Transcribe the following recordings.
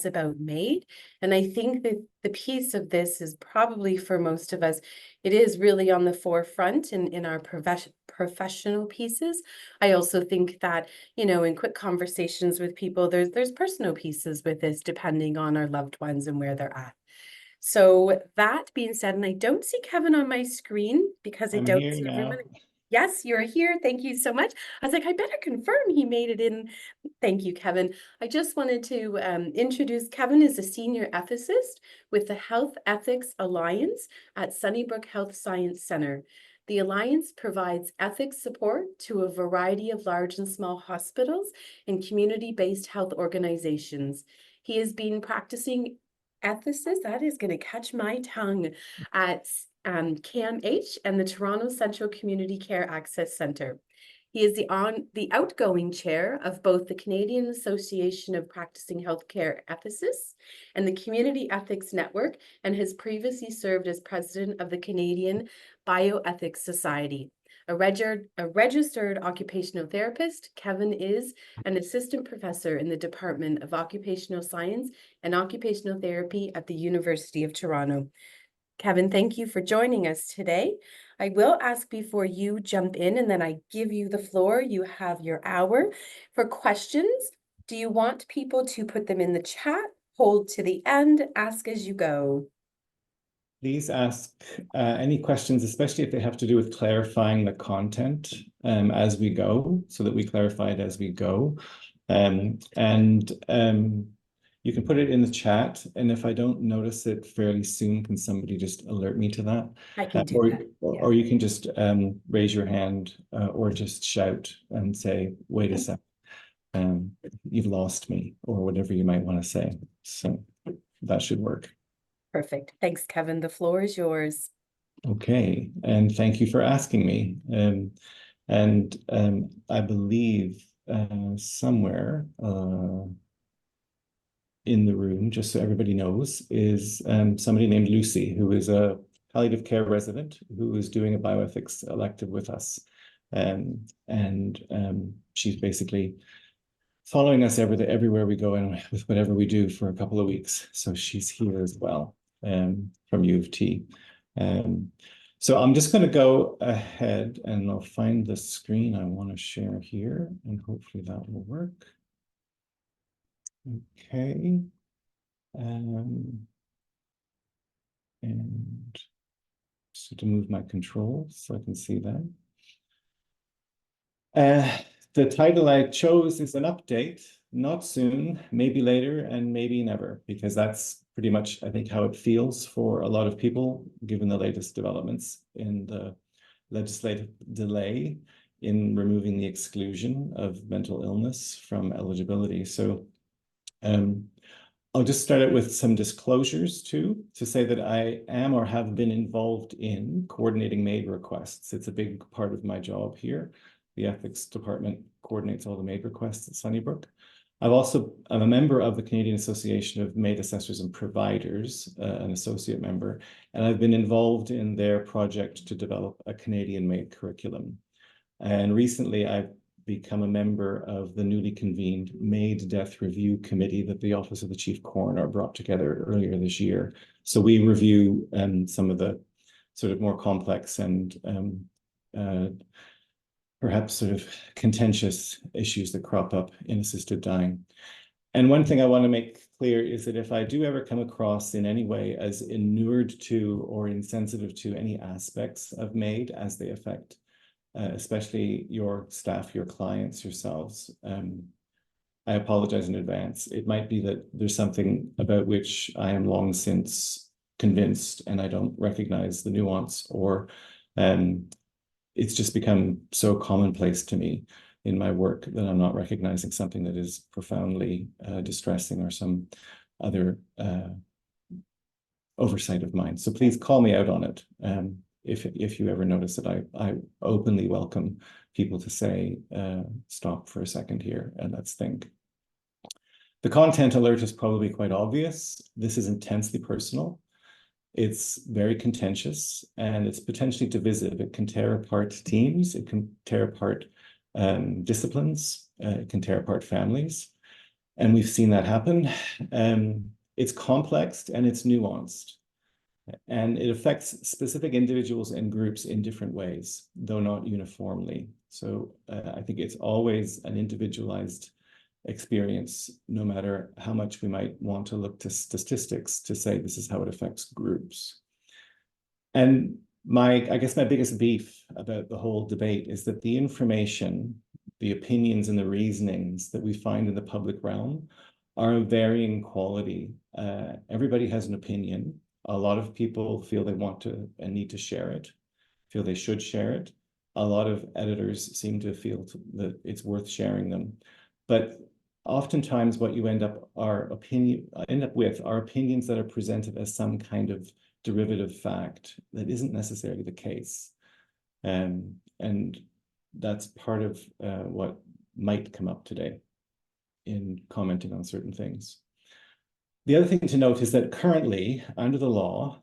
about MAID. And I think that the piece of this is probably for most of us, it is really on the forefront in our professional pieces. I also think that, in quick conversations with people, there's personal pieces with this, depending on our loved ones and where they're at. So that being said, and I don't see Kevin on my screen because I I'm don't here see everyone. now. Yes, you're here. Thank you so much. I was like, I better confirm he made it in. Thank you, Kevin. I just wanted to introduce Kevin as a senior ethicist with the Health Ethics Alliance at Sunnybrook Health Science Center. The Alliance provides ethics support to a variety of large and small hospitals and community-based health organizations. He has been practicing ethicist, that is going to catch my tongue, at CAMH and the Toronto Central Community Care Access Centre. He is the outgoing chair of both the Canadian Association of Practicing Healthcare Ethicists and the Community Ethics Network, and has previously served as president of the Canadian Bioethics Society. A registered occupational therapist, Kevin is an assistant professor in the Department of Occupational Science and Occupational Therapy at the University of Toronto. Kevin, thank you for joining us today. I will ask before you jump in and then I give you the floor. You have your hour for questions. Do you want people to put them in the chat, hold to the end, ask as you go? Please ask any questions, especially if they have to do with clarifying the content as we go, so that we clarify it as we go. You can put it in the chat, and if I don't notice it fairly soon, can somebody just alert me to that? I can do that. Or you can just raise your hand or just shout and say, wait a sec, you've lost me, or whatever you might want to say. So that should work. Perfect. Thanks, Kevin. The floor is yours. Okay, and thank you for asking me. I believe somewhere in the room, just so everybody knows, is somebody named Lucy, who is a palliative care resident who is doing a bioethics elective with us. She's basically following us everywhere we go and with whatever we do for a couple of weeks. So she's here as well from U of T. So I'm just going to go ahead and I'll find the screen I want to share here, and hopefully that will work. Okay. And so to move my controls so I can see that. The title I chose is an update, not soon, maybe later, and maybe never, because that's pretty much, I think, how it feels for a lot of people, given the latest developments in the legislative delay in removing the exclusion of mental illness from eligibility. So I'll just start out with some disclosures too, to say that I am or have been involved in coordinating MAID requests. It's a big part of my job here. The ethics department coordinates all the MAID requests at Sunnybrook. I'm a member of the Canadian Association of MAID Assessors and Providers, an associate member, and I've been involved in their project to develop a Canadian MAID curriculum. And recently I've become a member of the newly convened MAID Death Review Committee that the Office of the Chief Coroner brought together earlier this year. So we review some of the sort of more complex and perhaps sort of contentious issues that crop up in assisted dying. And one thing I want to make clear is that if I do ever come across in any way as inured to or insensitive to any aspects of MAID as they affect especially your staff, your clients, yourselves, I apologize in advance. It might be that there's something about which I am long since convinced and I don't recognize the nuance, or it's just become so commonplace to me in my work that I'm not recognizing something that is profoundly distressing or some other oversight of mine. So please call me out on it if you ever notice that. I openly welcome people to say, stop for a second here and let's think. The content alert is probably quite obvious. This is intensely personal. It's very contentious and it's potentially divisive. It can tear apart teams. It can tear apart disciplines. It can tear apart families. And we've seen that happen. It's complex and it's nuanced. And it affects specific individuals and groups in different ways, though not uniformly. So I think it's always an individualized experience, no matter how much we might want to look to statistics to say this is how it affects groups. And I guess my biggest beef about the whole debate is that the information, the opinions and the reasonings that we find in the public realm are of varying quality. Everybody has an opinion. A lot of people feel they want to and need to share it, feel they should share it. A lot of editors seem to feel that it's worth sharing them. But oftentimes what you end up with are opinions that are presented as some kind of derivative fact that isn't necessarily the case. And that's part of what might come up today in commenting on certain things. The other thing to note is that currently, under the law,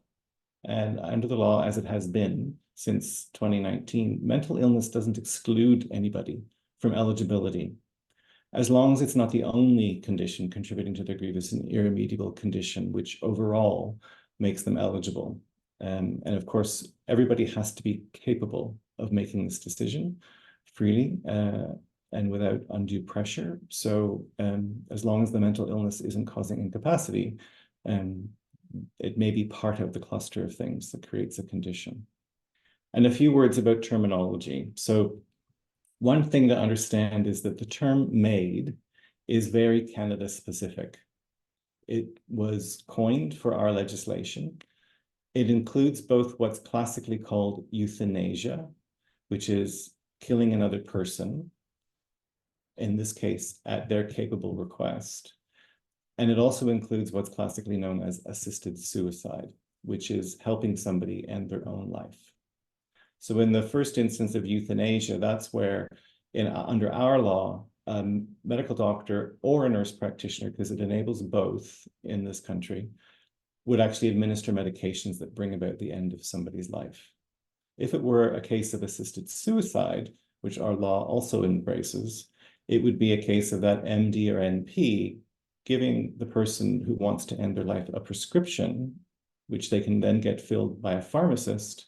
and under the law as it has been since 2019, mental illness doesn't exclude anybody from eligibility, as long as it's not the only condition contributing to their grievous and irremediable condition, which overall makes them eligible. And of course, everybody has to be capable of making this decision freely and without undue pressure. So as long as the mental illness isn't causing incapacity, it may be part of the cluster of things that creates a condition. And a few words about terminology. So one thing to understand is that the term MAID is very Canada specific. It was coined for our legislation. It includes both what's classically called euthanasia, which is killing another person, in this case, at their capable request. And it also includes what's classically known as assisted suicide, which is helping somebody end their own life. So in the first instance of euthanasia, that's where under our law, a medical doctor or a nurse practitioner, because it enables both in this country, would actually administer medications that bring about the end of somebody's life. If it were a case of assisted suicide, which our law also embraces, it would be a case of that MD or NP giving the person who wants to end their life a prescription, which they can then get filled by a pharmacist,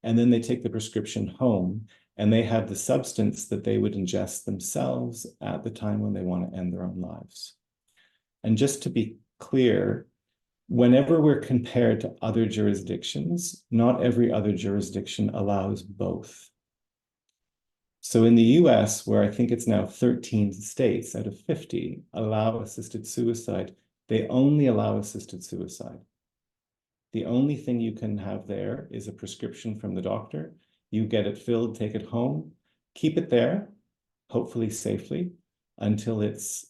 and then they take the prescription home and they have the substance that they would ingest themselves at the time when they want to end their own lives. And just to be clear, whenever we're compared to other jurisdictions, not every other jurisdiction allows both. So in the US, where I think it's now 13 states out of 50 allow assisted suicide, they only allow assisted suicide. The only thing you can have there is a prescription from the doctor. You get it filled, take it home, keep it there, hopefully safely, until it's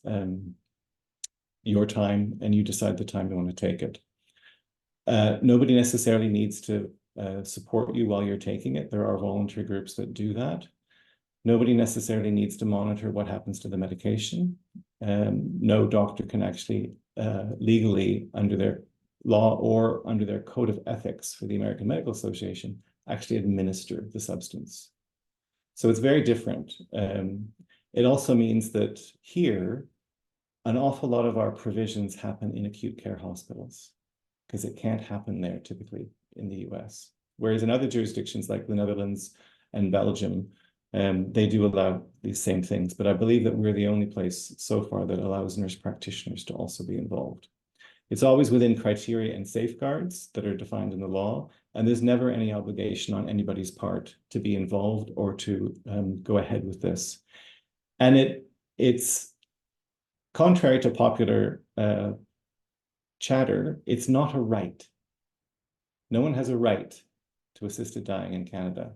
your time and you decide the time you want to take it. Nobody necessarily needs to support you while you're taking it. There are voluntary groups that do that. Nobody necessarily needs to monitor what happens to the medication. No doctor can actually legally, under their law or under their code of ethics for the American Medical Association, actually administer the substance. So it's very different. It also means that here, an awful lot of our provisions happen in acute care hospitals because it can't happen there typically in the US. Whereas in other jurisdictions like the Netherlands and Belgium, they do allow these same things, but I believe that we're the only place so far that allows nurse practitioners to also be involved. It's always within criteria and safeguards that are defined in the law, and there's never any obligation on anybody's part to be involved or to go ahead with this. And it's contrary to popular chatter, it's not a right. No one has a right to assisted dying in Canada.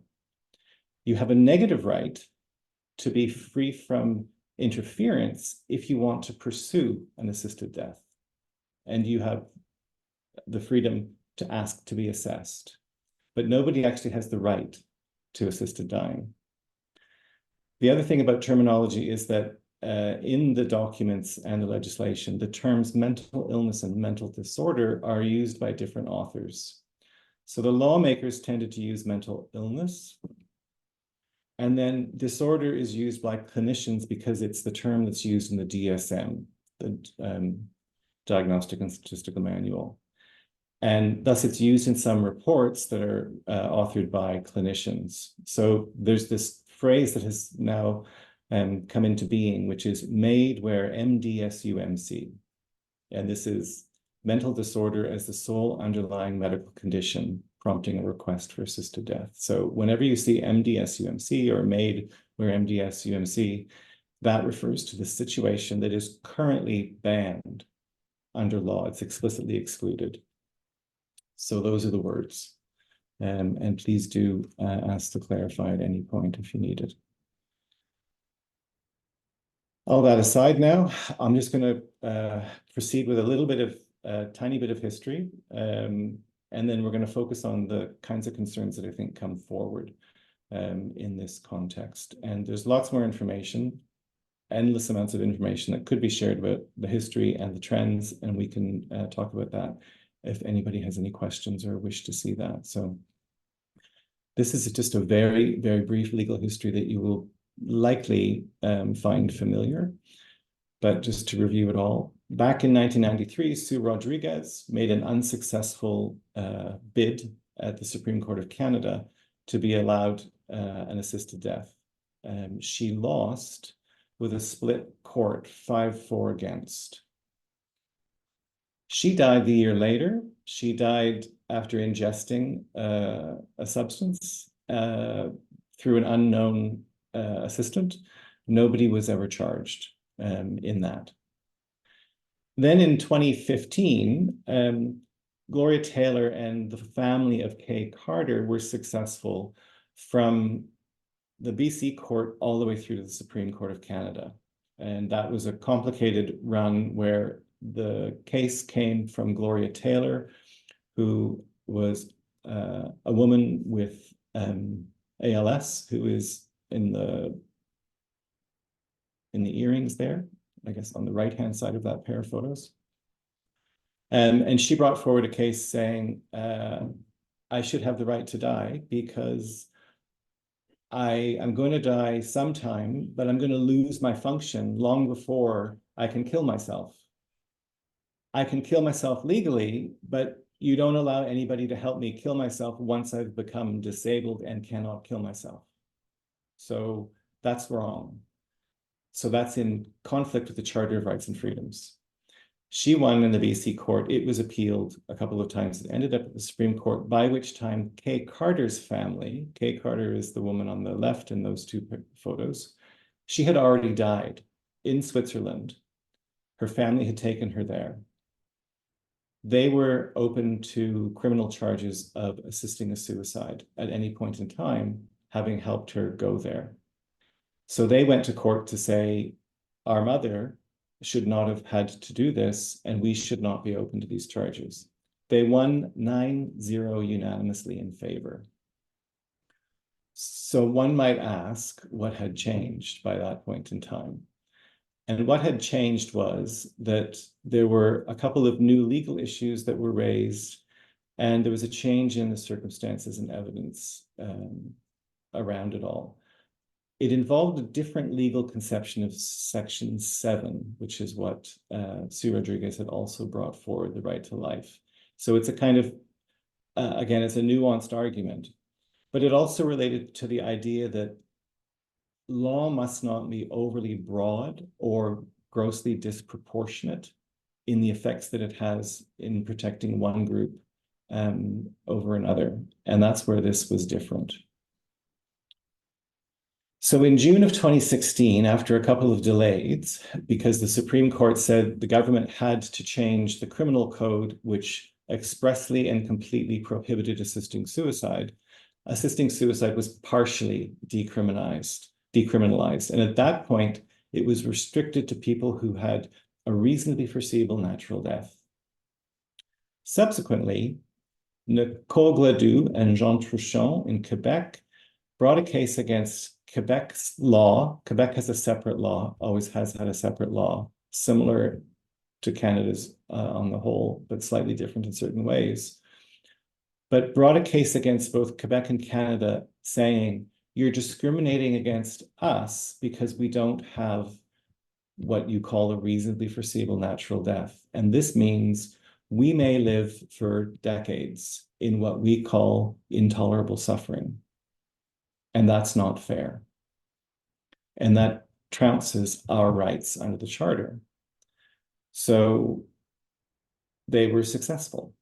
You have a negative right to be free from interference if you want to pursue an assisted death. And you have the freedom to ask to be assessed. But nobody actually has the right to assisted dying. The other thing about terminology is that in the documents and the legislation, the terms mental illness and mental disorder are used by different authors. So the lawmakers tended to use mental illness. And then disorder is used by clinicians because it's the term that's used in the DSM. the Diagnostic and Statistical Manual. And thus it's used in some reports that are authored by clinicians. So there's this phrase that has now come into being, which is MAID, where MDSUMC. And this is mental disorder as the sole underlying medical condition prompting a request for assisted death. So whenever you see MDSUMC or MAID, where MDSUMC, that refers to the situation that is currently banned under law. It's explicitly excluded. So those are the words. And please do ask to clarify at any point if you need it. All that aside now, I'm just going to proceed with a little bit of tiny bit of history. And then we're going to focus on the kinds of concerns that I think come forward in this context. And there's lots more information, endless amounts of information that could be shared about the history and the trends, and we can talk about that if anybody has any questions or wish to see that. So this is just a very, very brief legal history that you will likely find familiar, but just to review it all. Back in 1993, Sue Rodriguez made an unsuccessful bid at the Supreme Court of Canada to be allowed an assisted death. She lost with a split court, 5-4 against. She died the year later. She died after ingesting a substance through an unknown assistant. Nobody was ever charged in that. Then in 2015, Gloria Taylor and the family of Kay Carter were successful from the BC court all the way through to the Supreme Court of Canada. And that was a complicated run where the case came from Gloria Taylor, who was a woman with ALS, who is in the earrings there, I guess on the right-hand side of that pair of photos. And she brought forward a case saying, I should have the right to die because I am going to die sometime, but I'm going to lose my function long before I can kill myself. I can kill myself legally, but you don't allow anybody to help me kill myself once I've become disabled and cannot kill myself. So that's wrong. So that's in conflict with the Charter of Rights and Freedoms. She won in the BC court. It was appealed a couple of times. It ended up at the Supreme Court, by which time Kay Carter's family, Kay Carter is the woman on the left in those two photos, she had already died in Switzerland. Her family had taken her there. They were open to criminal charges of assisting a suicide at any point in time, having helped her go there. So they went to court to say, our mother should not have had to do this, and we should not be open to these charges. They won 9-0 unanimously in favor. So one might ask what had changed by that point in time. And what had changed was that there were a couple of new legal issues that were raised, and there was a change in the circumstances and evidence around it all. It involved a different legal conception of Section 7, which is what Sue Rodriguez had also brought forward, the right to life. So it's a kind of, again, it's a nuanced argument, but it also related to the idea that law must not be overly broad or grossly disproportionate in the effects that it has in protecting one group over another. And that's where this was different. So in June of 2016, after a couple of delays, because the Supreme Court said the government had to change the criminal code, which expressly and completely prohibited assisting suicide was partially decriminalized. And at that point, it was restricted to people who had a reasonably foreseeable natural death. Subsequently, Nicole Gladue and Jean Truchon in Quebec brought a case against Quebec's law. Quebec has a separate law, always has had a separate law, similar to Canada's on the whole, but slightly different in certain ways. But brought a case against both Quebec and Canada saying, you're discriminating against us because we don't have what you call a reasonably foreseeable natural death. And this means we may live for decades in what we call intolerable suffering. And that's not fair. And that trounces our rights under the Charter. So they were successful.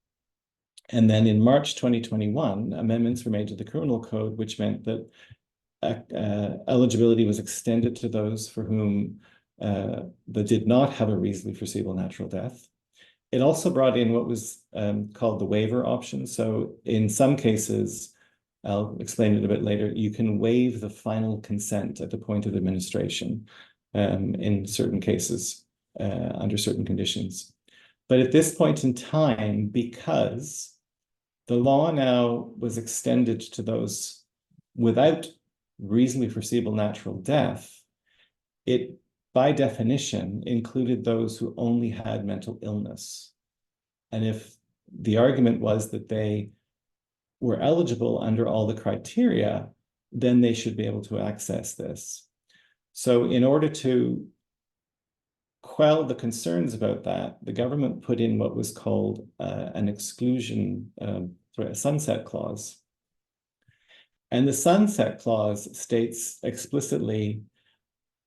And then in March 2021, amendments were made to the criminal code, which meant that eligibility was extended to those for whom that did not have a reasonably foreseeable natural death. It also brought in what was called the waiver option. So in some cases, I'll explain it a bit later, you can waive the final consent at the point of administration in certain cases under certain conditions. But at this point in time, because the law now was extended to those without reasonably foreseeable natural death, it, by definition, included those who only had mental illness. And if the argument was that they were eligible under all the criteria, then they should be able to access this. So in order to quell the concerns about that, the government put in what was called an exclusion, a sunset clause. And the sunset clause states explicitly,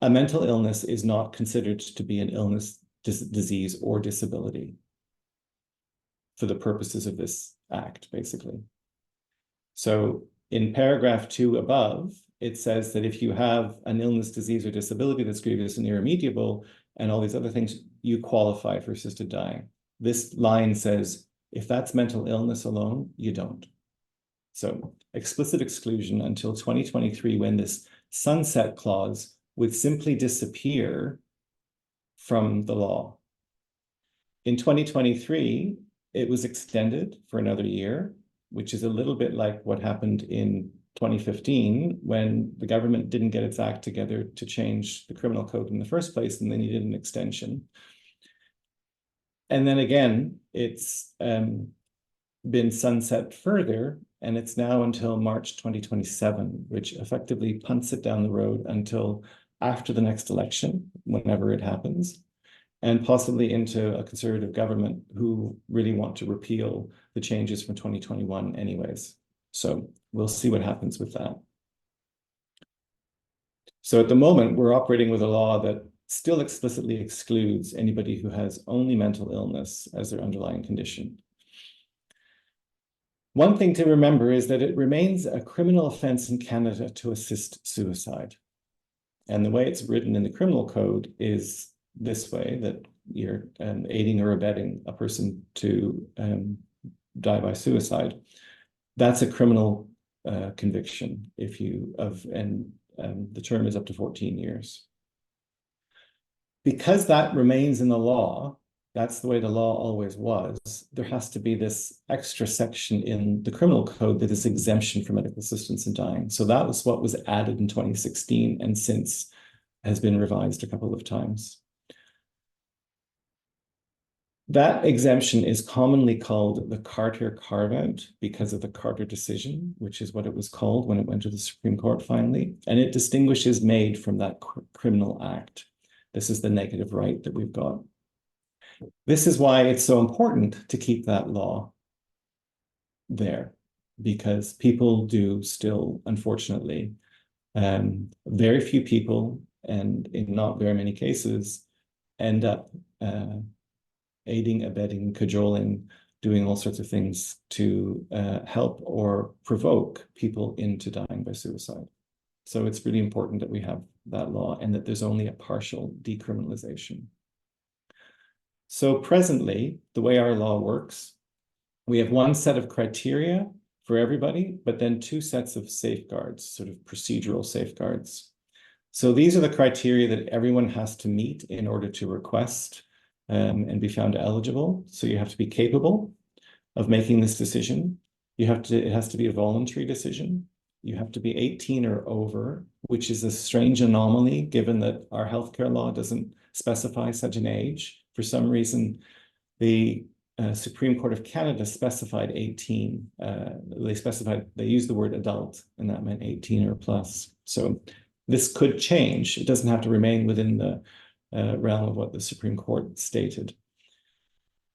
a mental illness is not considered to be an illness, disease, or disability for the purposes of this act, basically. So in paragraph 2 above, it says that if you have an illness, disease, or disability that's grievous and irremediable, and all these other things, you qualify for assisted dying. This line says, if that's mental illness alone, you don't. So explicit exclusion until 2023, when this sunset clause would simply disappear from the law. In 2023, it was extended for another year, which is a little bit like what happened in 2015 when the government didn't get its act together to change the criminal code in the first place, and they needed an extension. And then again, it's been sunset further, and it's now until March 2027, which effectively punts it down the road until after the next election, whenever it happens, and possibly into a conservative government who really want to repeal the changes from 2021 anyways. So we'll see what happens with that. So at the moment, we're operating with a law that still explicitly excludes anybody who has only mental illness as their underlying condition. One thing to remember is that it remains a criminal offense in Canada to assist suicide. And the way it's written in the criminal code is this way, that you're aiding or abetting a person to die by suicide. That's a criminal conviction and the term is up to 14 years. Because that remains in the law, that's the way the law always was, there has to be this extra section in the criminal code that is exemption for medical assistance in dying. So that was what was added in 2016 and since has been revised a couple of times. That exemption is commonly called the Carter carve-out because of the Carter decision, which is what it was called when it went to the Supreme Court finally. And it distinguishes MAID from that criminal act. This is the negative right that we've got. This is why it's so important to keep that law there, because people do still, unfortunately, very few people, and in not very many cases, end up aiding, abetting, cajoling, doing all sorts of things to help or provoke people into dying by suicide. So it's really important that we have that law and that there's only a partial decriminalization. So presently, the way our law works, we have one set of criteria for everybody, but then two sets of safeguards, sort of procedural safeguards. So these are the criteria that everyone has to meet in order to request and be found eligible. So you have to be capable of making this decision. It has to be a voluntary decision. You have to be 18 or over, which is a strange anomaly given that our healthcare law doesn't specify such an age. For some reason, the Supreme Court of Canada specified 18. They used the word adult, and that meant 18 or plus. So this could change. It doesn't have to remain within the realm of what the Supreme Court stated.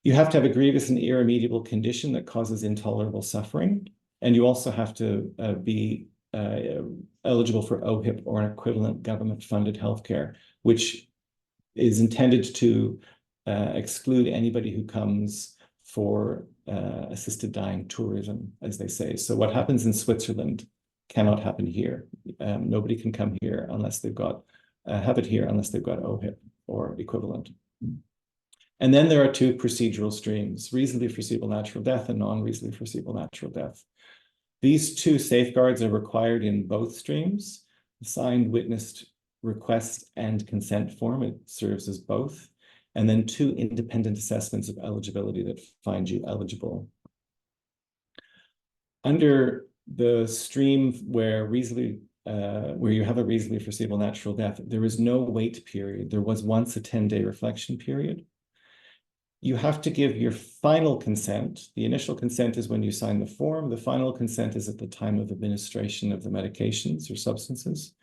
You have to have a grievous and irremediable condition that causes intolerable suffering, and you also have to be eligible for OHIP or an equivalent government-funded healthcare, which is intended to exclude anybody who comes for assisted dying tourism, as they say. So what happens in Switzerland cannot happen here. Nobody can come here unless they've got have it here unless they've got OHIP or equivalent. And then there are two procedural streams: reasonably foreseeable natural death and non-reasonably foreseeable natural death. These two safeguards are required in both streams: signed, witnessed request and consent form. It serves as both. And then two independent assessments of eligibility that find you eligible. Under the stream where you have a reasonably foreseeable natural death, there is no wait period. There was once a 10-day reflection period. You have to give your final consent. The initial consent is when you sign the form. The final consent is at the time of administration of the medications or substances,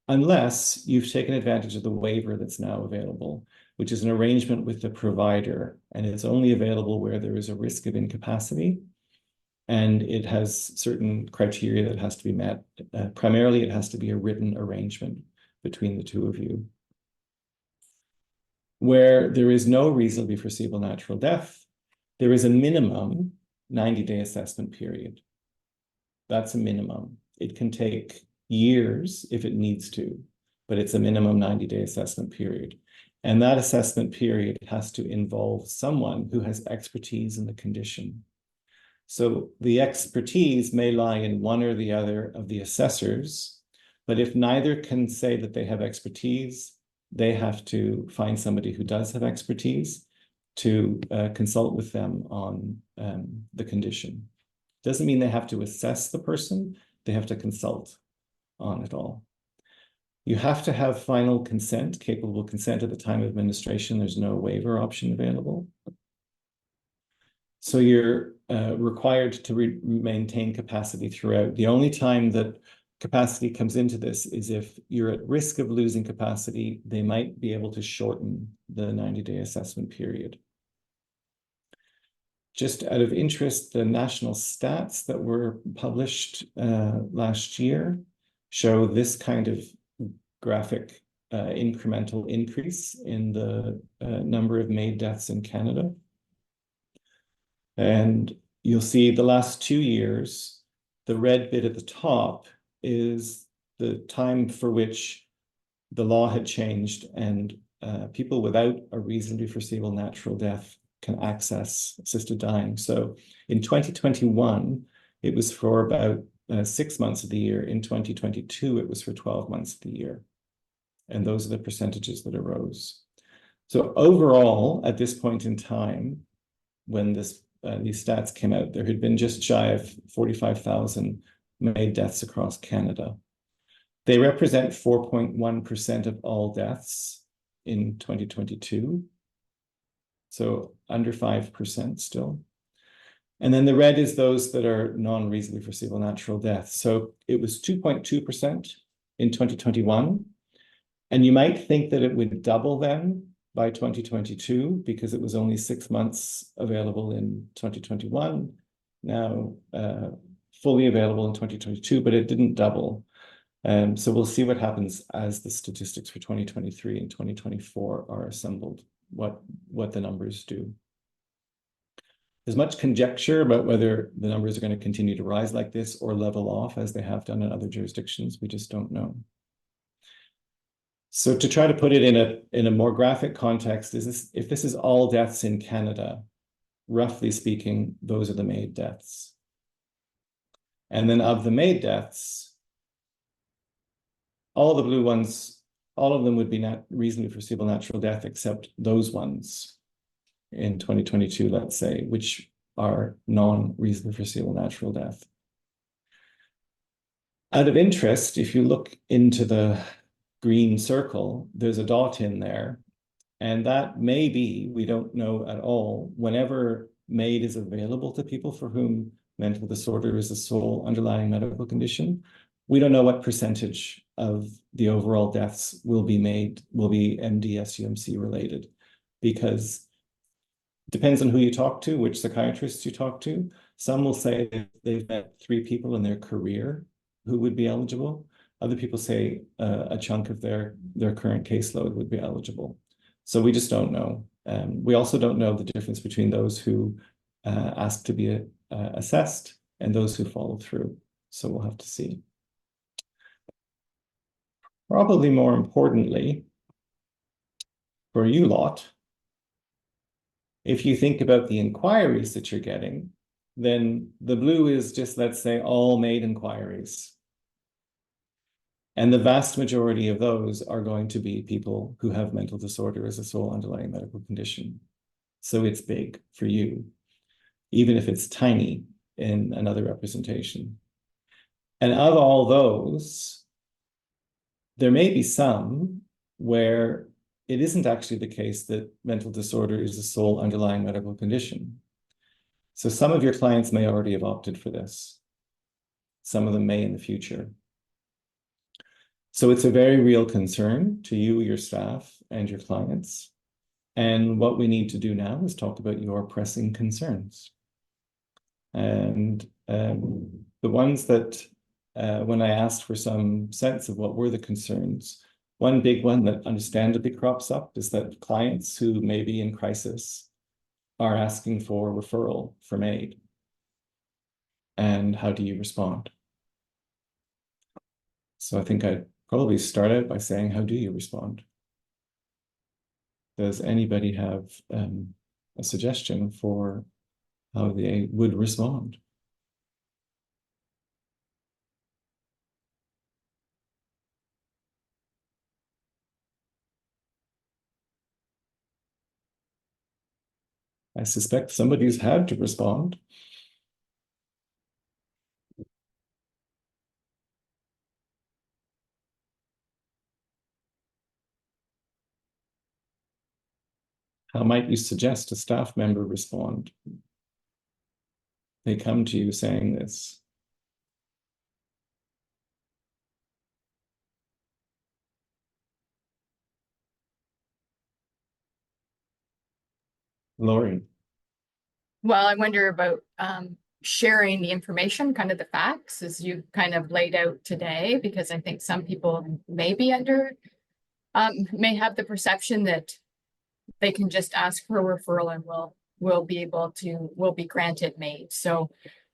unless you've taken advantage of the waiver that's now available, which is an arrangement with the provider, and it's only available where there is a risk of incapacity, and it has certain criteria that has to be met. Primarily, it has to be a written arrangement between the two of you. Where there is no reasonably foreseeable natural death, there is a minimum 90-day assessment period. That's a minimum. It can take years if it needs to, but it's a minimum 90-day assessment period. And that assessment period has to involve someone who has expertise in the condition. So the expertise may lie in one or the other of the assessors, but if neither can say that they have expertise, they have to find somebody who does have expertise to consult with them on the condition. Doesn't mean they have to assess the person, they have to consult on it all. You have to have final consent, capable consent at the time of administration. There's no waiver option available. So you're required to maintain capacity throughout. The only time that capacity comes into this is if you're at risk of losing capacity, they might be able to shorten the 90-day assessment period. Just out of interest, the national stats that were published last year show this kind of graphic incremental increase in the number of MAID deaths in Canada. And you'll see the last 2 years, the red bit at the top is the time for which the law had changed and people without a reasonably foreseeable natural death can access assisted dying. So in 2021, it was for about 6 months of the year. In 2022, it was for 12 months of the year. And those are the percentages that arose. So overall, at this point in time, when these stats came out, there had been just shy of 45,000 MAID deaths across Canada. They represent 4.1% of all deaths in 2022. So under 5% still. And then the red is those that are non-reasonably foreseeable natural deaths. So it was 2.2% in 2021. And you might think that it would double then by 2022 because it was only 6 months available in 2021, now fully available in 2022, but it didn't double. So we'll see what happens as the statistics for 2023 and 2024 are assembled, what the numbers do. There's much conjecture about whether the numbers are going to continue to rise like this or level off as they have done in other jurisdictions. We just don't know. So to try to put it in a more graphic context, if this is all deaths in Canada, roughly speaking, those are the MAID deaths. And then of the MAID deaths, all the blue ones, all of them would be reasonably foreseeable natural death, except those ones in 2022, let's say, which are non-reasonably foreseeable natural death. Out of interest, if you look into the green circle, there's a dot in there, and that may be, we don't know at all, whenever MAID is available to people for whom mental disorder is the sole underlying medical condition, We don't know what percentage of the overall deaths will be MD-SUMC related, because it depends on who you talk to, which psychiatrists you talk to. Some will say they've met 3 people in their career who would be eligible. Other people say a chunk of their current caseload would be eligible. So we just don't know. We also don't know the difference between those who ask to be assessed and those who follow through. So we'll have to see. Probably more importantly, for you lot, if you think about the inquiries that you're getting, then the blue is just, let's say, all MAID inquiries. And the vast majority of those are going to be people who have mental disorder as a sole underlying medical condition. So it's big for you, even if it's tiny in another representation. And of all those, there may be some where it isn't actually the case that mental disorder is a sole underlying medical condition. So some of your clients may already have opted for this. Some of them may in the future. So it's a very real concern to you, your staff, and your clients. And what we need to do now is talk about your pressing concerns. And the ones that, when I asked for some sense of what were the concerns, one big one that understandably crops up is that clients who may be in crisis are asking for referral from MAID. And how do you respond? So I think I'd probably start out by saying, how do you respond? Does anybody have a suggestion for how they would respond? I suspect somebody's had to respond. How might you suggest a staff member respond? They come to you saying this. Lori. Well, I wonder about sharing the information, kind of the facts, as you kind of laid out today, because I think some people may be may have the perception that they can just ask for a referral and will be granted MAID. So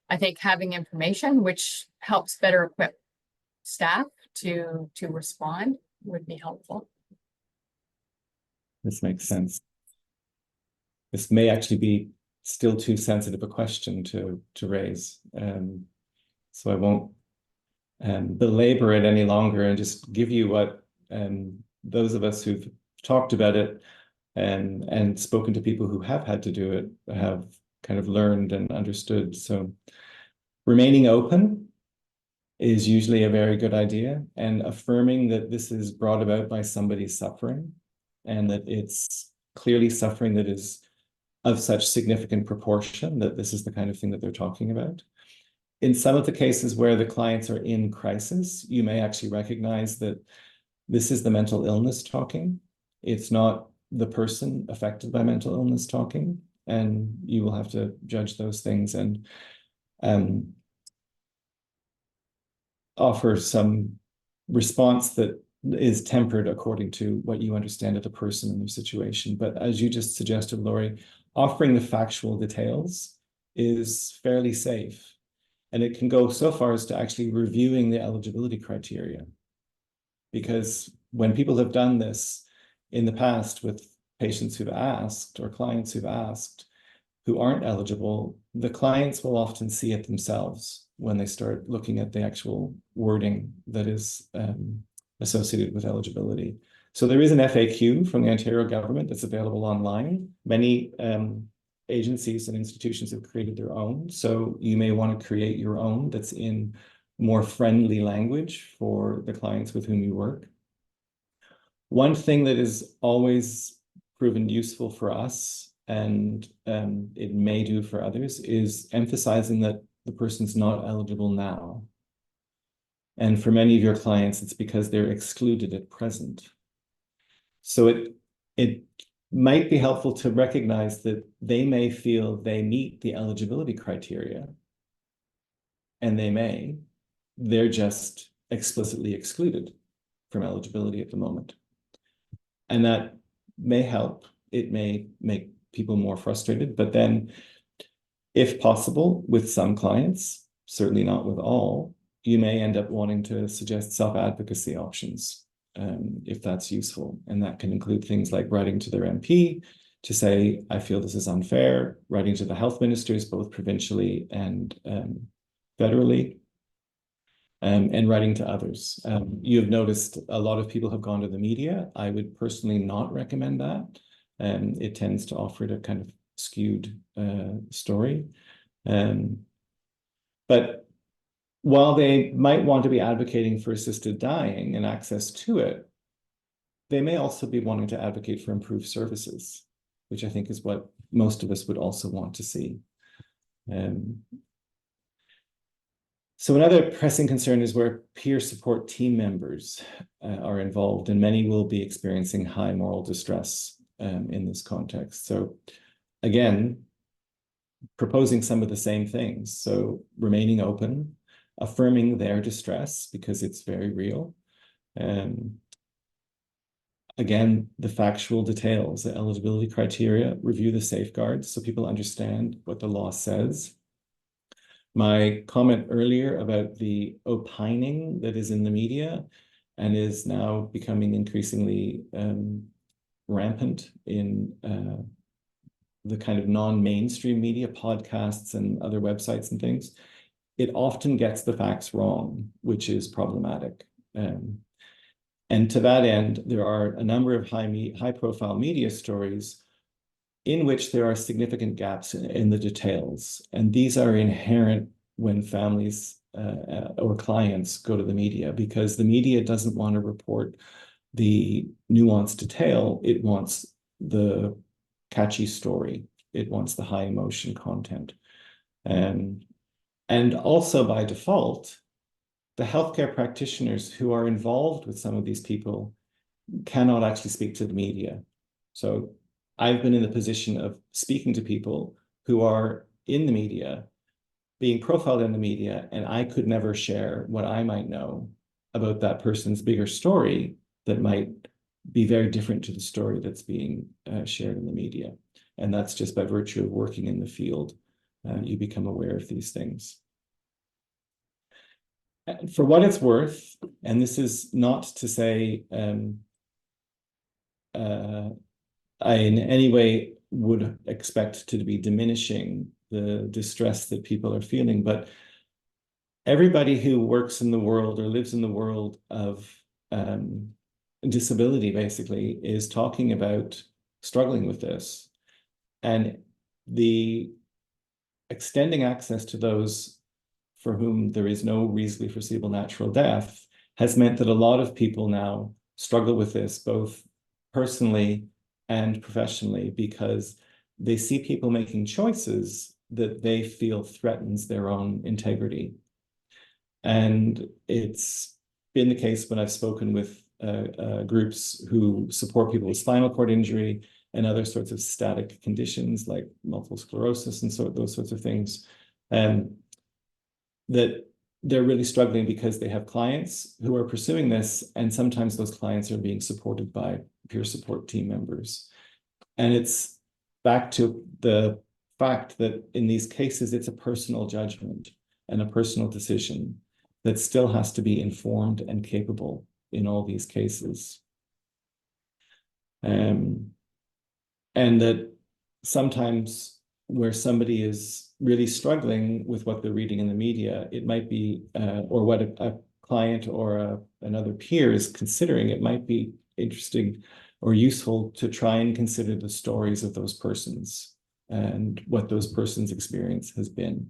I think having information which helps better equip staff to respond would be helpful. This makes sense. This may actually be still too sensitive a question to raise. So I won't belabor it any longer and just give you what those of us who've talked about it and spoken to people who have had to do it have kind of learned and understood. So remaining open is usually a very good idea, and affirming that this is brought about by somebody's suffering and that it's clearly suffering that is of such significant proportion that this is the kind of thing that they're talking about. In some of the cases where the clients are in crisis, you may actually recognize that this is the mental illness talking. It's not the person affected by mental illness talking, and you will have to judge those things and offer some response that is tempered according to what you understand of the person and their situation. But as you just suggested, Lori, offering the factual details is fairly safe. And it can go so far as to actually reviewing the eligibility criteria. Because when people have done this in the past with patients who've asked or clients who've asked who aren't eligible, the clients will often see it themselves when they start looking at the actual wording that is associated with eligibility. So there is an FAQ from the Ontario government that's available online. Many agencies and institutions have created their own. So you may want to create your own that's in more friendly language for the clients with whom you work. One thing that is always proven useful for us, and it may do for others, is emphasizing that the person's not eligible now. And for many of your clients, it's because they're excluded at present. So it might be helpful to recognize that they may feel they meet the eligibility criteria, and they're just explicitly excluded from eligibility at the moment. And that may help. It may make people more frustrated, but then if possible, with some clients, certainly not with all, you may end up wanting to suggest self-advocacy options, if that's useful. And that can include things like writing to their MP to say, I feel this is unfair, writing to the health ministers, both provincially and federally, and writing to others. You've noticed a lot of people have gone to the media. I would personally not recommend that. It tends to offer a kind of skewed story. But while they might want to be advocating for assisted dying and access to it, they may also be wanting to advocate for improved services, which I think is what most of us would also want to see. So another pressing concern is where peer support team members are involved, and many will be experiencing high moral distress in this context. So again, proposing some of the same things. So remaining open, affirming their distress because it's very real. Again, the factual details, the eligibility criteria, review the safeguards so people understand what the law says. My comment earlier about the opining that is in the media and is now becoming increasingly rampant in the kind of non-mainstream media, podcasts and other websites and things, it often gets the facts wrong, which is problematic. And to that end, there are a number of high-profile media stories in which there are significant gaps in the details. And these are inherent when families or clients go to the media, because the media doesn't want to report the nuanced detail. It wants the catchy story. It wants the high emotion content. And also by default, the healthcare practitioners who are involved with some of these people cannot actually speak to the media. So I've been in the position of speaking to people who are in the media, being profiled in the media, and I could never share what I might know about that person's bigger story that might be very different to the story that's being shared in the media. And that's just by virtue of working in the field. You become aware of these things. And for what it's worth, and this is not to say I in any way would expect to be diminishing the distress that people are feeling, but everybody who works in the world or lives in the world of disability basically is talking about struggling with this. And the extending access to those for whom there is no reasonably foreseeable natural death has meant that a lot of people now struggle with this, both personally and professionally, because they see people making choices that they feel threatens their own integrity. And it's been the case when I've spoken with groups who support people with spinal cord injury and other sorts of static conditions like multiple sclerosis and so those sorts of things, that they're really struggling because they have clients who are pursuing this, and sometimes those clients are being supported by peer support team members. And it's back to the fact that in these cases, it's a personal judgment and a personal decision that still has to be informed and capable in all these cases. And that sometimes where somebody is really struggling with what they're reading in the media, it might be, or what a client or another peer is considering, it might be interesting or useful to try and consider the stories of those persons and what those persons' experience has been,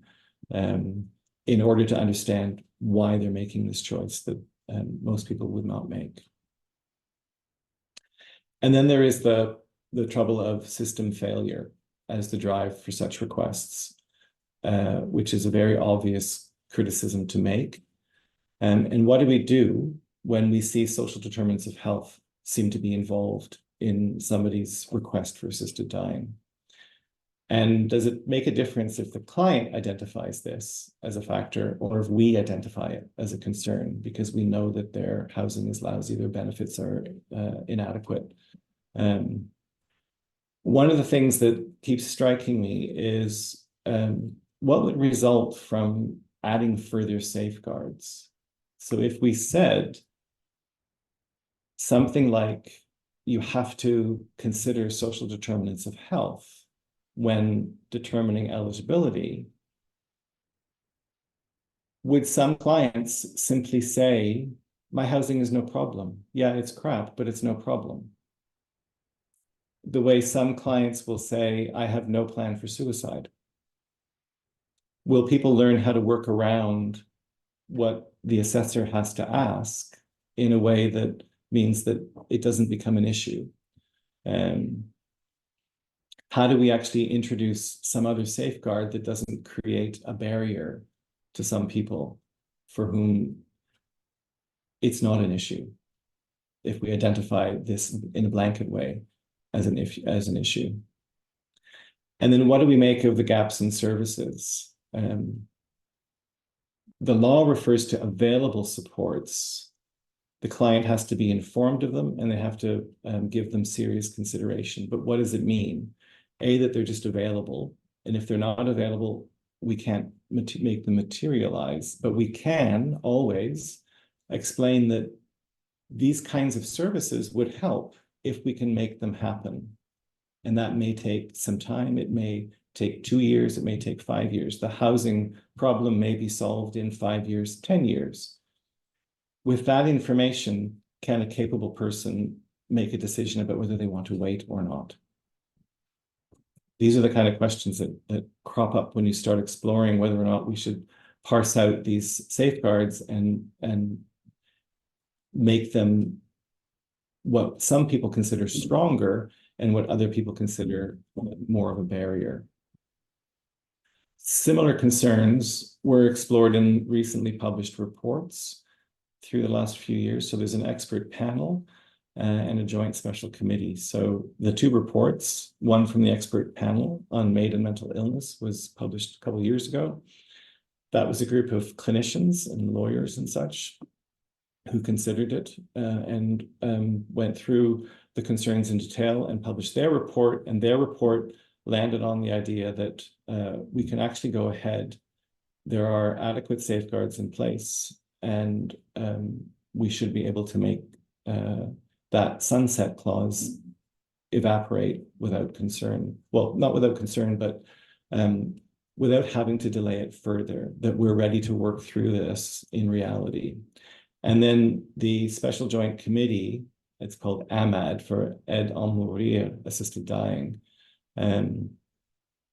in order to understand why they're making this choice that most people would not make. And then there is the trouble of system failure as the drive for such requests, which is a very obvious criticism to make. And what do we do when we see social determinants of health seem to be involved in somebody's request for assisted dying? And does it make a difference if the client identifies this as a factor or if we identify it as a concern because we know that their housing is lousy, their benefits are inadequate? One of the things that keeps striking me is what would result from adding further safeguards? So if we said something like you have to consider social determinants of health when determining eligibility, would some clients simply say, my housing is no problem. Yeah, it's crap, but it's no problem. The way some clients will say, I have no plan for suicide. Will people learn how to work around what the assessor has to ask in a way that means that it doesn't become an issue? How do we actually introduce some other safeguard that doesn't create a barrier to some people for whom it's not an issue if we identify this in a blanket way as an issue? And then what do we make of the gaps in services? The law refers to available supports. The client has to be informed of them and they have to give them serious consideration. But what does it mean? That they're just available. And if they're not available, we can't make them materialize. But we can always explain that these kinds of services would help if we can make them happen. And that may take some time. It may take 2 years. It may take 5 years. The housing problem may be solved in 5 years, 10 years. With that information, can a capable person make a decision about whether they want to wait or not? These are the kind of questions that crop up when you start exploring whether or not we should parse out these safeguards and make them what some people consider stronger and what other people consider more of a barrier. Similar concerns were explored in recently published reports through the last few years. So there's an expert panel and a joint special committee. So the 2 reports, one from the expert panel on MAID and mental illness was published a couple of years ago. That was a group of clinicians and lawyers and such who considered it and went through the concerns in detail and published their report. And their report landed on the idea that we can actually go ahead. There are adequate safeguards in place and we should be able to make that sunset clause evaporate without concern. Well, not without concern, but without having to delay it further, that we're ready to work through this in reality. And then the Special Joint Committee, it's called AMAD for Aide à Mourir, Assisted Dying.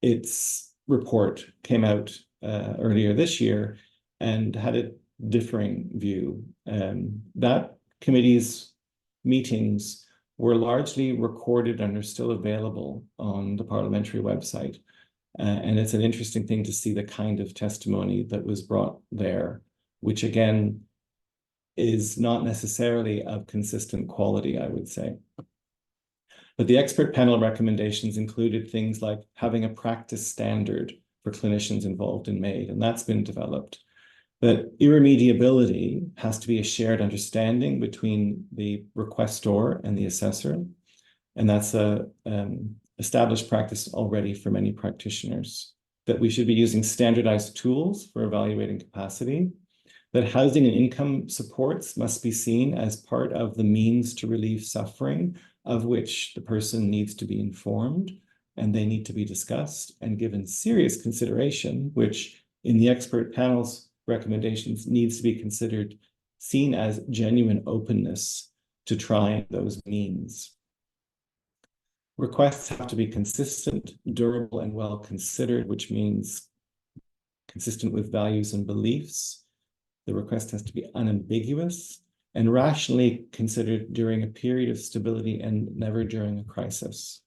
Its report came out earlier this year and had a differing view. That committee's meetings were largely recorded and are still available on the parliamentary website. And it's an interesting thing to see the kind of testimony that was brought there, which again is not necessarily of consistent quality, I would say. But the expert panel recommendations included things like having a practice standard for clinicians involved in MAID, and that's been developed. That irremediability has to be a shared understanding between the requestor and the assessor. And that's a established practice already for many practitioners. That we should be using standardized tools for evaluating capacity. That housing and income supports must be seen as part of the means to relieve suffering, of which the person needs to be informed, and they need to be discussed and given serious consideration, which in the expert panel's recommendations needs to be considered, seen as genuine openness to trying those means. Requests have to be consistent, durable, and well considered, which means consistent with values and beliefs. The request has to be unambiguous and rationally considered during a period of stability and never during a crisis.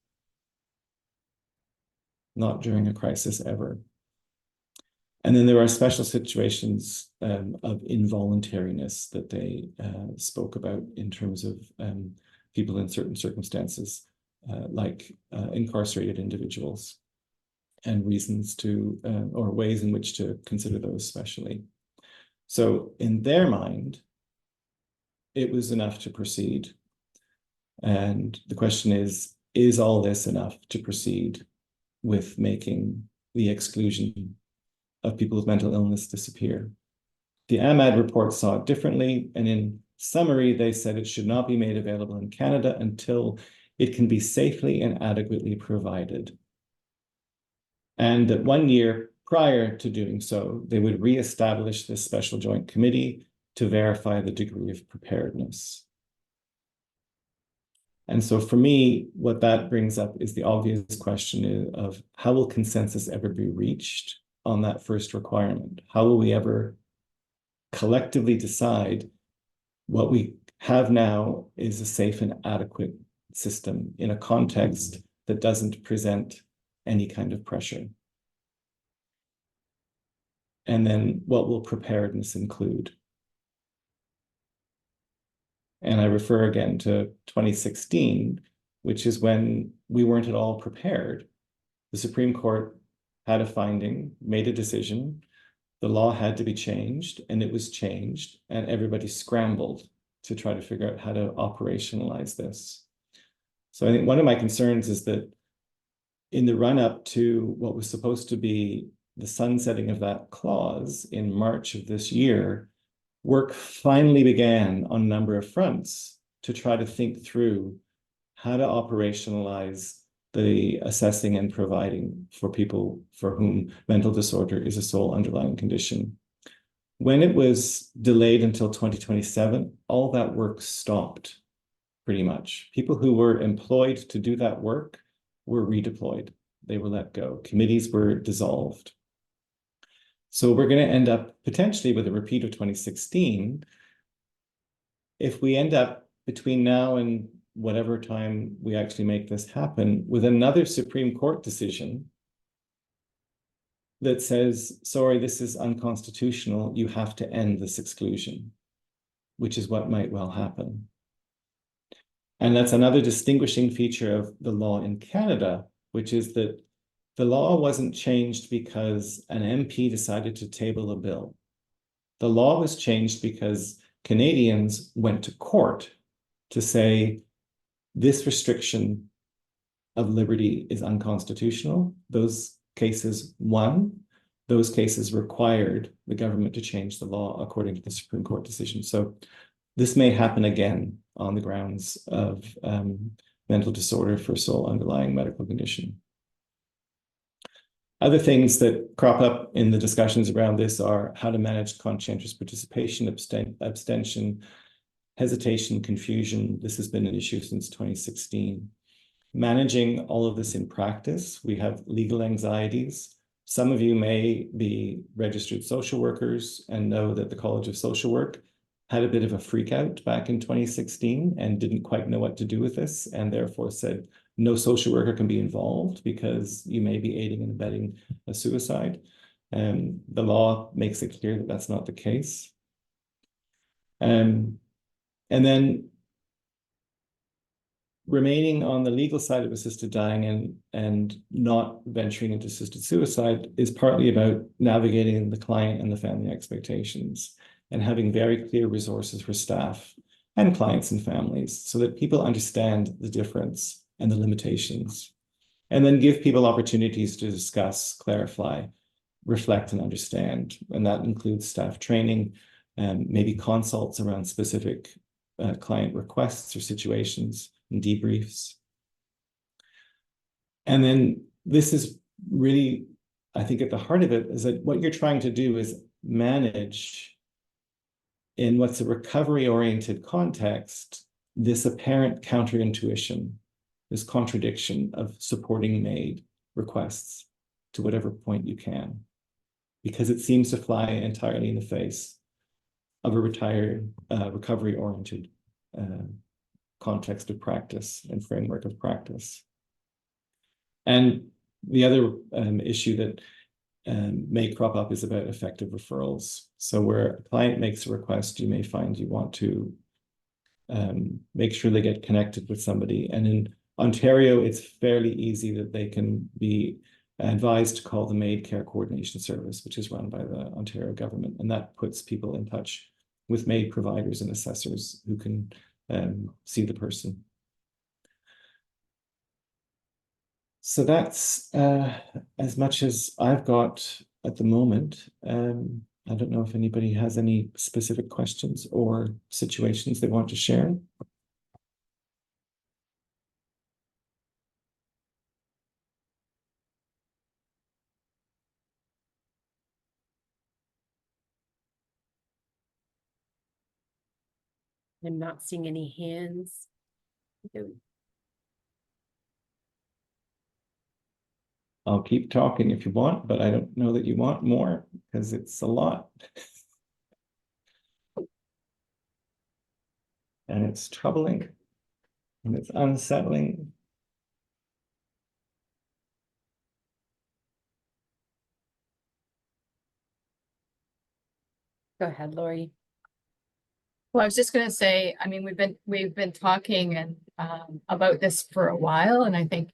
Not during a crisis ever. And then there are special situations of involuntariness that they spoke about in terms of people in certain circumstances, like incarcerated individuals, and reasons to, or ways in which to consider those specially. So in their mind, it was enough to proceed. And the question is all this enough to proceed with making the exclusion of people with mental illness disappear? The AMAD report saw it differently, and in summary, they said it should not be made available in Canada until it can be safely and adequately provided. And that 1 year prior to doing so, they would reestablish this special joint committee to verify the degree of preparedness. And so for me, what that brings up is the obvious question of how will consensus ever be reached on that first requirement? How will we ever collectively decide what we have now is a safe and adequate system in a context that doesn't present any kind of pressure? And then what will preparedness include? And I refer again to 2016, which is when we weren't at all prepared. The Supreme Court had a finding, made a decision, the law had to be changed, and it was changed, and everybody scrambled to try to figure out how to operationalize this. So I think one of my concerns is that in the run-up to what was supposed to be the sunsetting of that clause in March of this year, work finally began on a number of fronts to try to think through how to operationalize the assessing and providing for people for whom mental disorder is a sole underlying condition. When it was delayed until 2027, all that work stopped pretty much. People who were employed to do that work were redeployed. They were let go. Committees were dissolved. So we're going to end up potentially with a repeat of 2016 if we end up between now and whatever time we actually make this happen with another Supreme Court decision that says, sorry, this is unconstitutional, you have to end this exclusion, which is what might well happen. And that's another distinguishing feature of the law in Canada, which is that the law wasn't changed because an MP decided to table a bill. The law was changed because Canadians went to court to say this restriction of liberty is unconstitutional. Those cases won. Those cases required the government to change the law according to the Supreme Court decision. So this may happen again on the grounds of mental disorder for sole underlying medical condition. Other things that crop up in the discussions around this are how to manage conscientious participation, abstention, hesitation, confusion. This has been an issue since 2016. Managing all of this in practice, we have legal anxieties. Some of you may be registered social workers and know that the College of Social Work had a bit of a freak out back in 2016 and didn't quite know what to do with this, and therefore said, no social worker can be involved because you may be aiding and abetting a suicide. The law makes it clear that that's not the case. And then remaining on the legal side of assisted dying and not venturing into assisted suicide is partly about navigating the client and the family expectations and having very clear resources for staff and clients and families so that people understand the difference and the limitations, and then give people opportunities to discuss, clarify, reflect, and understand. And that includes staff training and maybe consults around specific client requests or situations and debriefs. And then this is really, I think at the heart of it is that what you're trying to do is manage in what's a recovery-oriented context, this apparent counterintuition, this contradiction of supporting MAID requests to whatever point you can, because it seems to fly entirely in the face of a recovery-oriented context of practice and framework of practice. And the other issue that may crop up is about effective referrals. So where a client makes a request, you may find you want to make sure they get connected with somebody. And in Ontario, it's fairly easy that they can be advised to call the MAID Care Coordination Service, which is run by the Ontario government. And that puts people in touch with MAID providers and assessors who can see the person. So that's as much as I've got at the moment. I don't know if anybody has any specific questions or situations they want to share. I'm not seeing any hands. I'll keep talking if you want, but I don't know that you want more because it's a lot. And it's troubling and it's unsettling. Go ahead, Lori. Well, I was just gonna say, I mean, we've been talking and about this for a while, and I think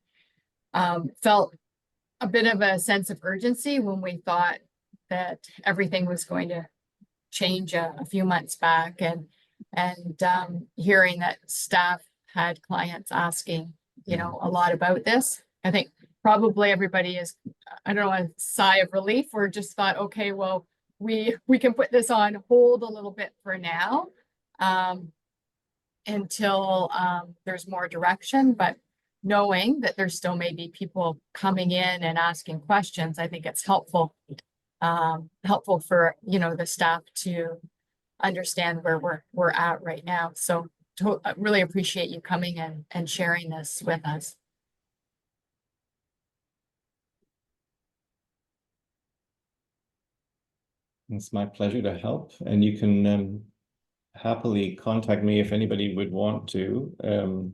felt a bit of a sense of urgency when we thought that everything was going to change a few months back, and hearing that staff had clients asking, you know, a lot about this. I think probably everybody is, I don't know, a sigh of relief, or just thought, okay, well, we can put this on hold a little bit for now, until there's more direction. But knowing that there's still maybe people coming in and asking questions, I think it's helpful for, you know, the staff to understand where we're at right now. So I really appreciate you coming and sharing this with us. It's my pleasure to help, and you can happily contact me if anybody would want to.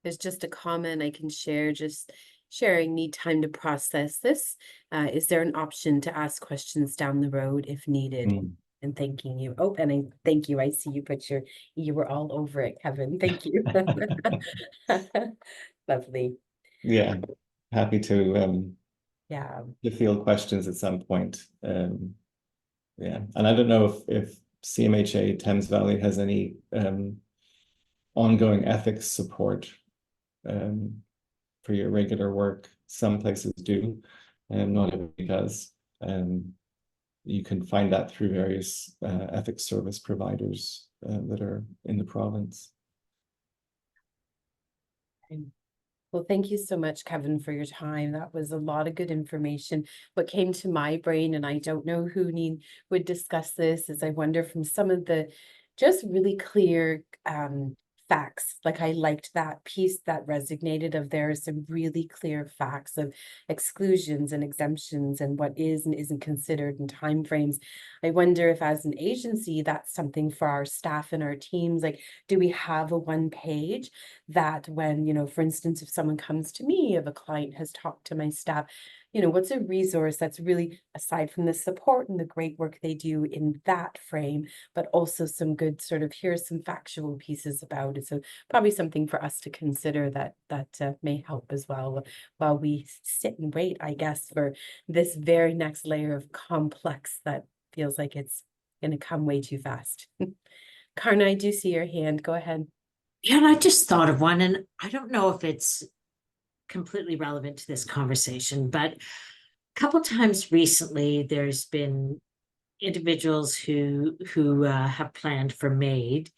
There's just a comment I can share, just sharing need time to process this. Is there an option to ask questions down the road if needed? And thanking you. Oh, and I thank you. I see you put you were all over it, Kevin. Thank you. Lovely. Yeah, happy to Yeah. to field questions at some point. Yeah, and I don't know if CMHA Thames Valley has any ongoing ethics support for your regular work. Some places do, and not everybody does. You can find that through various ethics service providers that are in the province. Well, thank you so much, Kevin, for your time. That was a lot of good information. What came to my brain, and I don't know who would discuss this, is I wonder from some of the just really clear facts. Like, I liked that piece that resonated of there are some really clear facts of exclusions and exemptions and what is and isn't considered in timeframes. I wonder if as an agency, that's something for our staff and our teams. Like, do we have a one page that when, you know, for instance, if someone comes to me, if a client has talked to my staff, you know, what's a resource that's really, aside from the support and the great work they do in that frame, but also some good sort of, here's some factual pieces about it. So probably something for us to consider that may help as well while we sit and wait, I guess, for this very next layer of complex that feels like it's going to come way too fast. Karna, I do see your hand. Go ahead. Yeah, and I just thought of one, and I don't know if it's completely relevant to this conversation, but a couple times recently, there's been individuals who have planned for MAID,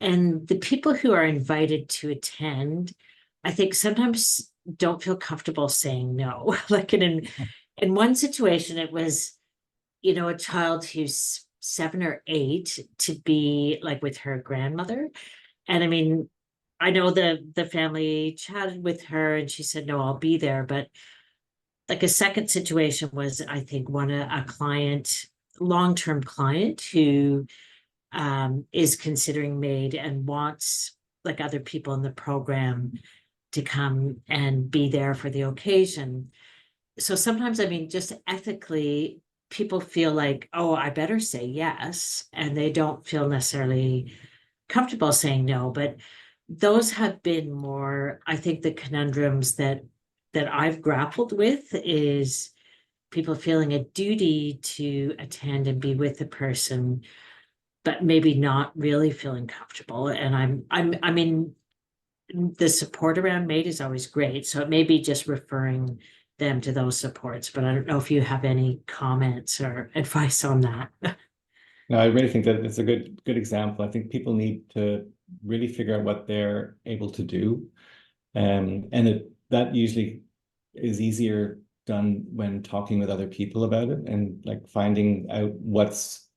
and the people who are invited to attend, I think sometimes don't feel comfortable saying no. Like in one situation, it was, you know, a child who's 7 or 8 to be like with her grandmother. And I mean, I know the family chatted with her and she said, no, I'll be there. But like a second situation was, I think, a client, long-term client who is considering MAID and wants like other people in the program to come and be there for the occasion. so sometimes, I mean, just ethically, people feel like, oh, I better say yes, and they don't feel necessarily comfortable saying no, but those have been more, I think, the conundrums that I've grappled with is people feeling a duty to attend and be with the person, but maybe not really feeling comfortable. And I mean, the support around MAID is always great, so it may be just referring them to those supports, but I don't know if you have any comments or advice on that. No, I really think that it's a good example. I think people need to really figure out what they're able to do. And that usually is easier done when talking with other people about it and like finding out what's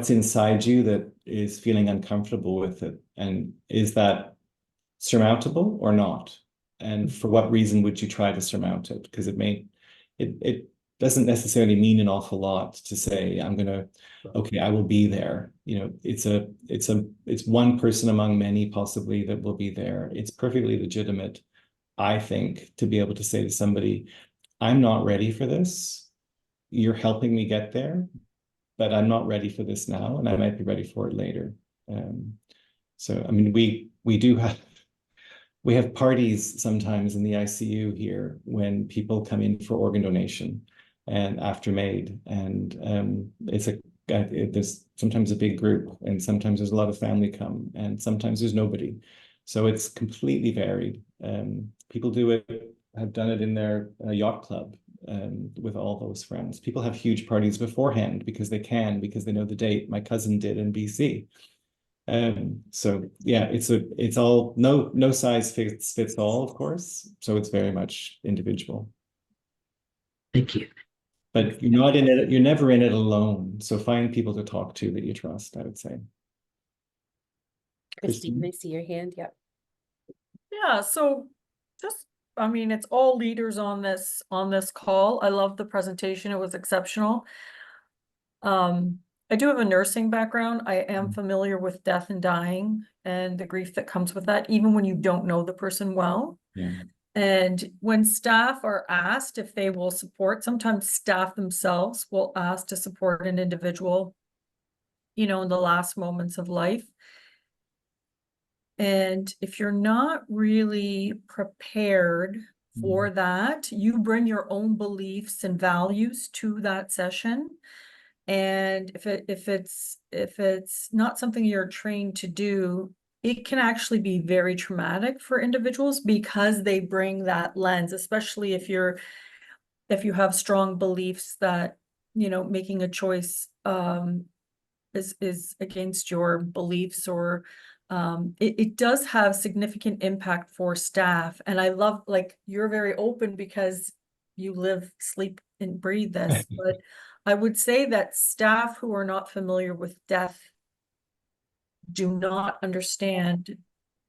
inside you that is feeling uncomfortable with it. And is that surmountable or not? And for what reason would you try to surmount it? Because it doesn't necessarily mean an awful lot to say, okay, I will be there. You know, it's one person among many possibly that will be there. It's perfectly legitimate, I think, to be able to say to somebody, I'm not ready for this. You're helping me get there, but I'm not ready for this now, and I might be ready for it later. So, I mean, we have parties sometimes in the ICU here when people come in for organ donation and after MAID, and there's sometimes a big group, and sometimes there's a lot of family come, and sometimes there's nobody. So it's completely varied. People have done it in their yacht club with all those friends. People have huge parties beforehand because they know the date. My cousin did in BC. So yeah, it's all no size fits all, of course. So it's very much individual. Thank you. But you're not in it, you're never in it alone. So find people to talk to that you trust, I would say. Christine, I see your hand. Yep. Yeah, so just, I mean, it's all leaders on this call. I love the presentation. It was exceptional. I do have a nursing background. I am familiar with death and dying and the grief that comes with that, even when you don't know the person well. Yeah. And when staff are asked if they will support, sometimes staff themselves will ask to support an individual, you know, in the last moments of life. And if you're not really prepared for that, you bring your own beliefs and values to that session. And if it's not something you're trained to do, it can actually be very traumatic for individuals because they bring that lens, especially if you have strong beliefs that, you know, making a choice is against your beliefs, or it does have significant impact for staff. And I love, like, you're very open because you live, sleep, and breathe this. But I would say that staff who are not familiar with death do not understand,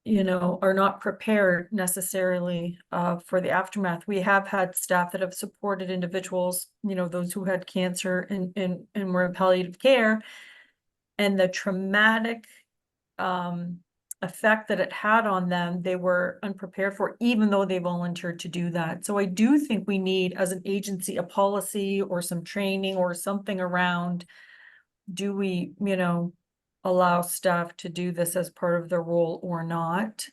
you know, are not prepared necessarily for the aftermath. We have had staff that have supported individuals, you know, those who had cancer and were in palliative care, and the traumatic effect that it had on them, they were unprepared for, even though they volunteered to do that. So I do think we need, as an agency, a policy or some training or something around, do we, you know, allow staff to do this as part of their role or not?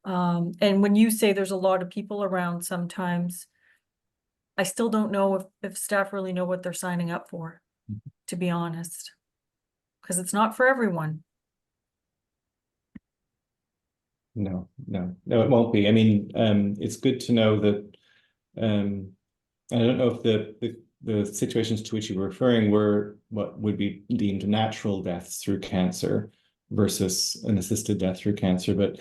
And when you say there's a lot of people around, sometimes I still don't know if staff really know what they're signing up for, to be honest, because it's not for everyone. No, it won't be. I mean, it's good to know that. I don't know if the situations to which you were referring were what would be deemed natural deaths through cancer versus an assisted death through cancer. But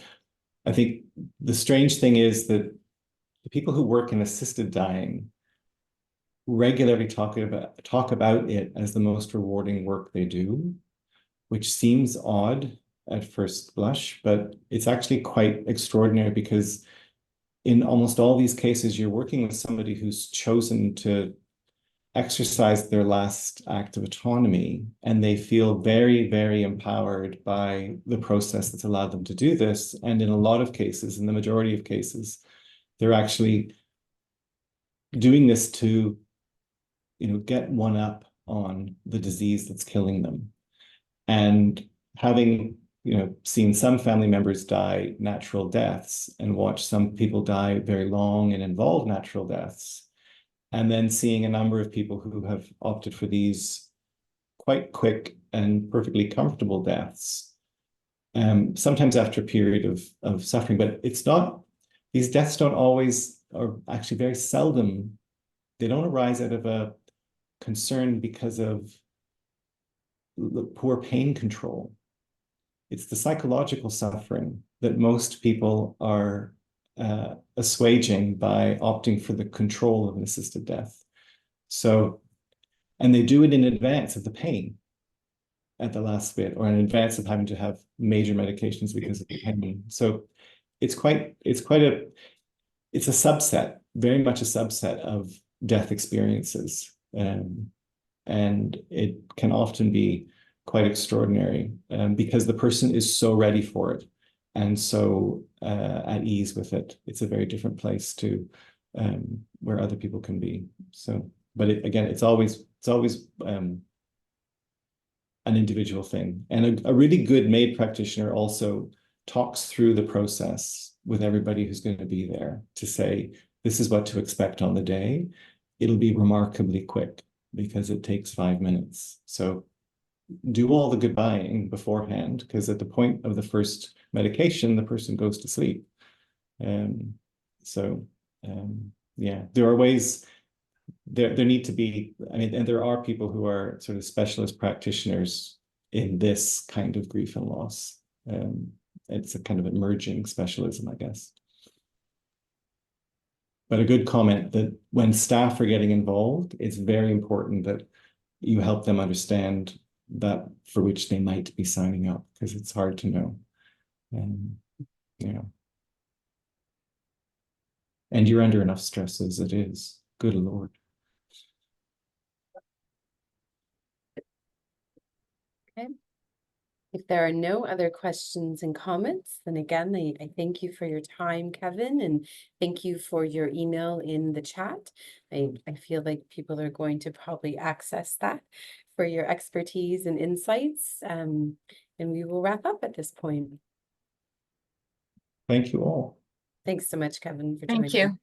I think the strange thing is that the people who work in assisted dying regularly talk about it as the most rewarding work they do, which seems odd at first blush, but it's actually quite extraordinary because in almost all these cases, you're working with somebody who's chosen to exercise their last act of autonomy, and they feel very, very empowered by the process that's allowed them to do this. And in a lot of cases, in the majority of cases, they're actually doing this to, get one up on the disease that's killing them. And having, seen some family members die natural deaths and watch some people die very long and involved natural deaths, and then seeing a number of people who have opted for these quite quick and perfectly comfortable deaths, sometimes after a period of suffering. But it's not, these deaths don't always, or actually very seldom, they don't arise out of a concern because of poor pain control. It's the psychological suffering that most people are assuaging by opting for the control of an assisted death. So, and they do it in advance of the pain at the last bit, or in advance of having to have major medications because of the pain. So it's a subset, very much a subset of death experiences. And it can often be quite extraordinary because the person is so ready for it and so at ease with it. It's a very different place to where other people can be. So, but again, it's always an individual thing. And a really good MAID practitioner also talks through the process with everybody who's going to be there to say, this is what to expect on the day. It'll be remarkably quick because it takes 5 minutes. So do all the goodbying beforehand, because at the point of the first medication, the person goes to sleep. Yeah, there are ways, there need to be, and there are people who are sort of specialist practitioners in this kind of grief and loss. It's a kind of emerging specialism, I guess. But a good comment that when staff are getting involved, it's very important that you help them understand that for which they might be signing up, because it's hard to know. And you're under enough stress as it is. Good Lord. Okay. If there are no other questions and comments, then again, I thank you for your time, Kevin, and thank you for your email in the chat. I feel like people are going to probably access that for your expertise and insights. And we will wrap up at this point. Thank you all. Thanks so much, Kevin, for joining. Thank you.